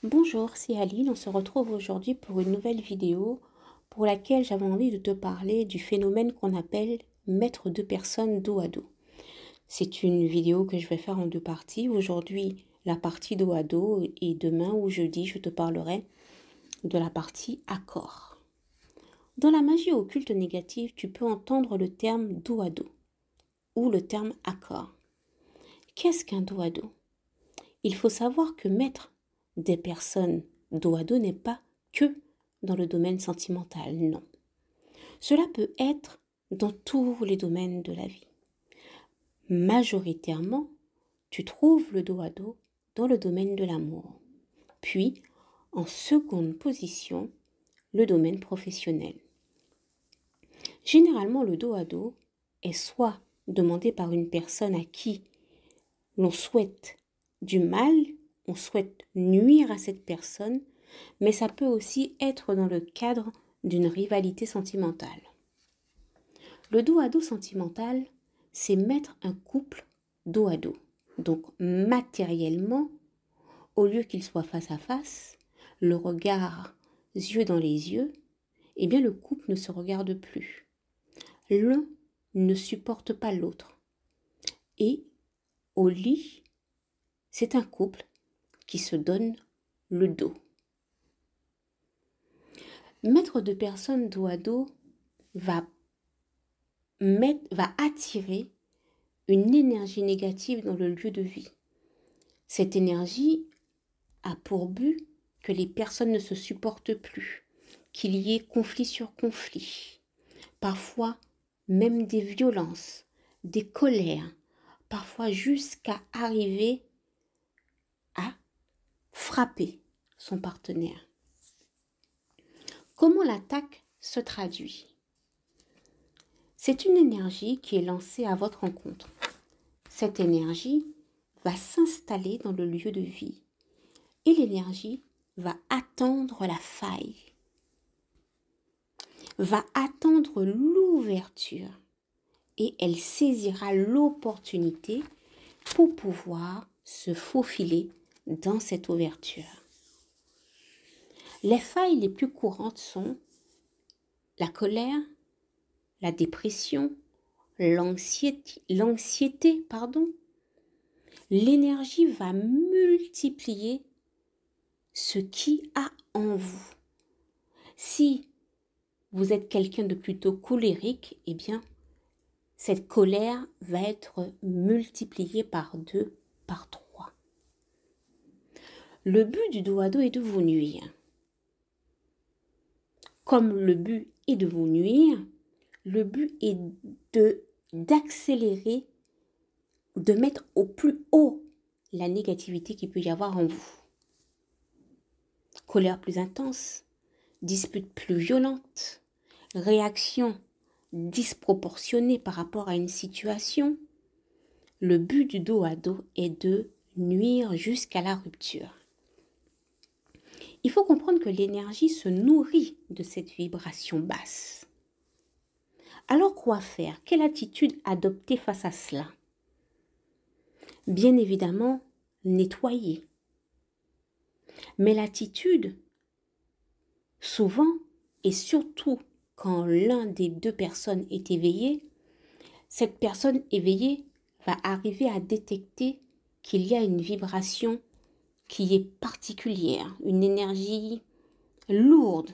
Bonjour, c'est Aline. On se retrouve aujourd'hui pour une nouvelle vidéo pour laquelle j'avais envie de te parler du phénomène qu'on appelle mettre deux personnes dos à dos. C'est une vidéo que je vais faire en deux parties. Aujourd'hui, la partie dos à dos et demain ou jeudi, je te parlerai de la partie accord. Dans la magie occulte négative, tu peux entendre le terme dos à dos ou le terme accord. Qu'est-ce qu'un dos à dos? Il faut savoir que mettre des personnes dos à dos n'est pas que dans le domaine sentimental, non. Cela peut être dans tous les domaines de la vie. Majoritairement, tu trouves le dos à dos dans le domaine de l'amour. Puis, en seconde position, le domaine professionnel. Généralement, le dos à dos est soit demandé par une personne à qui l'on souhaite du mal, on souhaite nuire à cette personne, mais ça peut aussi être dans le cadre d'une rivalité sentimentale. Le dos à dos sentimental, c'est mettre un couple dos à dos. Donc matériellement, au lieu qu'ils soient face à face, le regard yeux dans les yeux, eh bien le couple ne se regarde plus. L'un ne supporte pas l'autre. Et au lit, c'est un couple qui se donne le dos. Mettre deux personnes dos à dos va attirer une énergie négative dans le lieu de vie. Cette énergie a pour but que les personnes ne se supportent plus, qu'il y ait conflit sur conflit, parfois même des violences, des colères, parfois jusqu'à arriver à frapper son partenaire. Comment l'attaque se traduit? C'est une énergie qui est lancée à votre rencontre. Cette énergie va s'installer dans le lieu de vie et l'énergie va attendre la faille, va attendre l'ouverture et elle saisira l'opportunité pour pouvoir se faufiler dans cette ouverture. Les failles les plus courantes sont la colère, la dépression, l'anxiété, l'énergie va multiplier ce qui a en vous. Si vous êtes quelqu'un de plutôt colérique, eh bien, cette colère va être multipliée par 2, par 3. Le but du dos à dos est de vous nuire. Comme le but est de vous nuire, le but est d'accélérer, de mettre au plus haut la négativité qu'il peut y avoir en vous. Colère plus intense, dispute plus violente, réaction disproportionnée par rapport à une situation. Le but du dos à dos est de nuire jusqu'à la rupture. Il faut comprendre que l'énergie se nourrit de cette vibration basse. Alors quoi faire? Quelle attitude adopter face à cela? Bien évidemment, nettoyer. Mais l'attitude, souvent, et surtout quand l'un des deux personnes est éveillé, cette personne éveillée va arriver à détecter qu'il y a une vibration qui est particulière, une énergie lourde.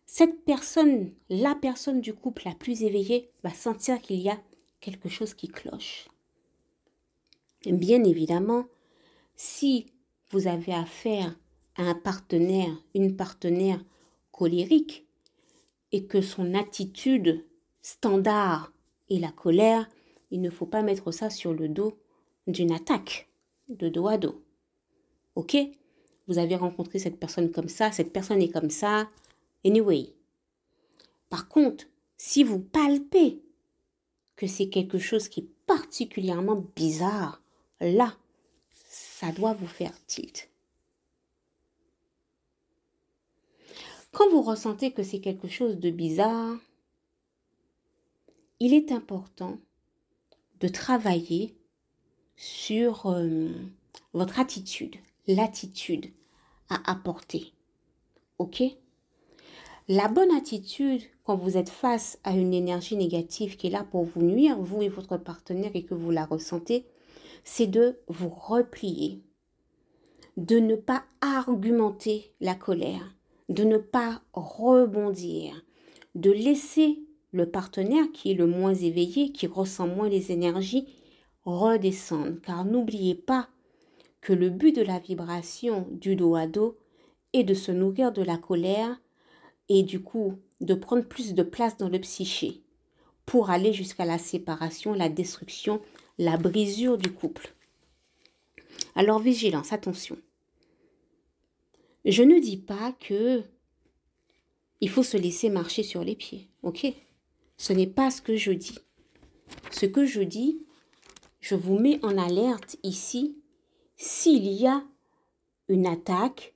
Cette personne, la personne du couple la plus éveillée, va sentir qu'il y a quelque chose qui cloche. Bien évidemment, si vous avez affaire à un partenaire, une partenaire colérique, et que son attitude standard est la colère, il ne faut pas mettre ça sur le dos d'une attaque, de dos à dos. Ok? Vous avez rencontré cette personne comme ça, cette personne est comme ça. Anyway. Par contre, si vous palpez que c'est quelque chose qui est particulièrement bizarre, là, ça doit vous faire tilt. Quand vous ressentez que c'est quelque chose de bizarre, il est important de travailler sur votre attitude, l'attitude à apporter. Ok? La bonne attitude, quand vous êtes face à une énergie négative qui est là pour vous nuire, vous et votre partenaire, et que vous la ressentez, c'est de vous replier, de ne pas argumenter la colère, de ne pas rebondir, de laisser le partenaire qui est le moins éveillé, qui ressent moins les énergies, redescendre. Car n'oubliez pas que le but de la vibration du dos à dos est de se nourrir de la colère et du coup de prendre plus de place dans le psyché pour aller jusqu'à la séparation, la destruction, la brisure du couple. Alors vigilance, attention. Je ne dis pas que il faut se laisser marcher sur les pieds, ok? Ce n'est pas ce que je dis. Ce que je dis, je vous mets en alerte ici s'il y a une attaque,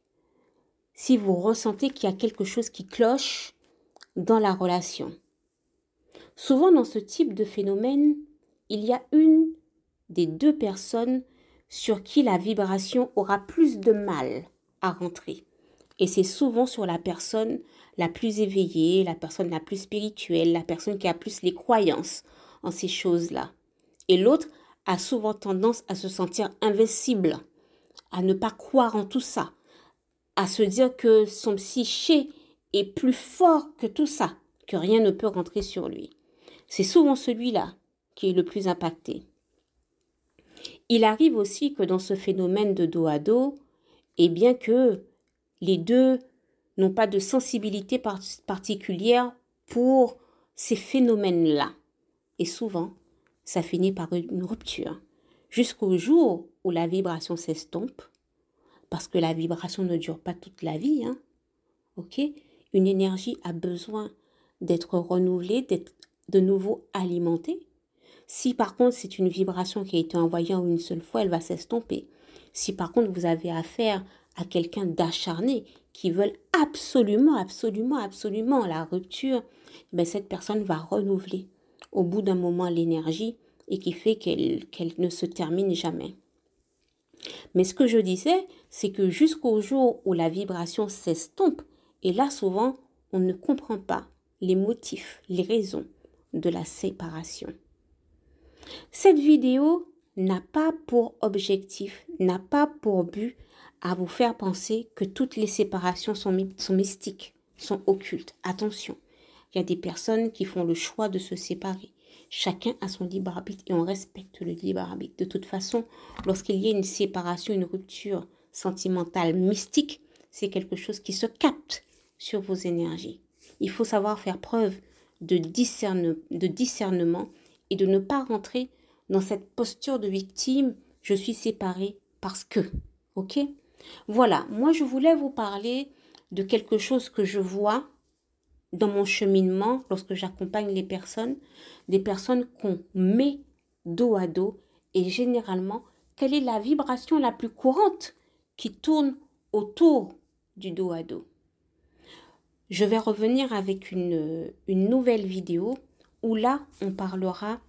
si vous ressentez qu'il y a quelque chose qui cloche dans la relation. Souvent dans ce type de phénomène, il y a une des deux personnes sur qui la vibration aura plus de mal à rentrer. Et c'est souvent sur la personne la plus éveillée, la personne la plus spirituelle, la personne qui a plus les croyances en ces choses-là. Et l'autre a souvent tendance à se sentir invincible, à ne pas croire en tout ça, à se dire que son psyché est plus fort que tout ça, que rien ne peut rentrer sur lui. C'est souvent celui-là qui est le plus impacté. Il arrive aussi que dans ce phénomène de dos à dos, et bien que les deux n'ont pas de sensibilité particulière pour ces phénomènes-là. Et souvent, ça finit par une rupture. Jusqu'au jour où la vibration s'estompe, parce que la vibration ne dure pas toute la vie, hein, ok? Une énergie a besoin d'être renouvelée, d'être de nouveau alimentée. Si par contre c'est une vibration qui a été envoyée en une seule fois, elle va s'estomper. Si par contre vous avez affaire à quelqu'un d'acharné qui veut absolument la rupture, ben cette personne va renouveler au bout d'un moment l'énergie et qui fait qu'elle ne se termine jamais. Mais ce que je disais, c'est que jusqu'au jour où la vibration s'estompe, et là souvent on ne comprend pas les motifs, les raisons de la séparation. Cette vidéo n'a pas pour objectif, n'a pas pour but à vous faire penser que toutes les séparations sont mystiques, sont occultes. Attention, il y a des personnes qui font le choix de se séparer. Chacun a son libre arbitre et on respecte le libre arbitre. De toute façon, lorsqu'il y a une séparation, une rupture sentimentale mystique, c'est quelque chose qui se capte sur vos énergies. Il faut savoir faire preuve de discernement et de ne pas rentrer dans cette posture de victime. Je suis séparée parce que, ok? Voilà, moi je voulais vous parler de quelque chose que je vois dans mon cheminement lorsque j'accompagne les personnes, des personnes qu'on met dos à dos et généralement, quelle est la vibration la plus courante qui tourne autour du dos à dos. Je vais revenir avec une nouvelle vidéo où là, on parlera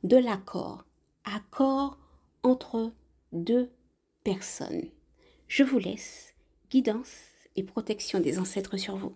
de l'accord. Accord entre deux personnes. Je vous laisse. Guidance et protection des ancêtres sur vous.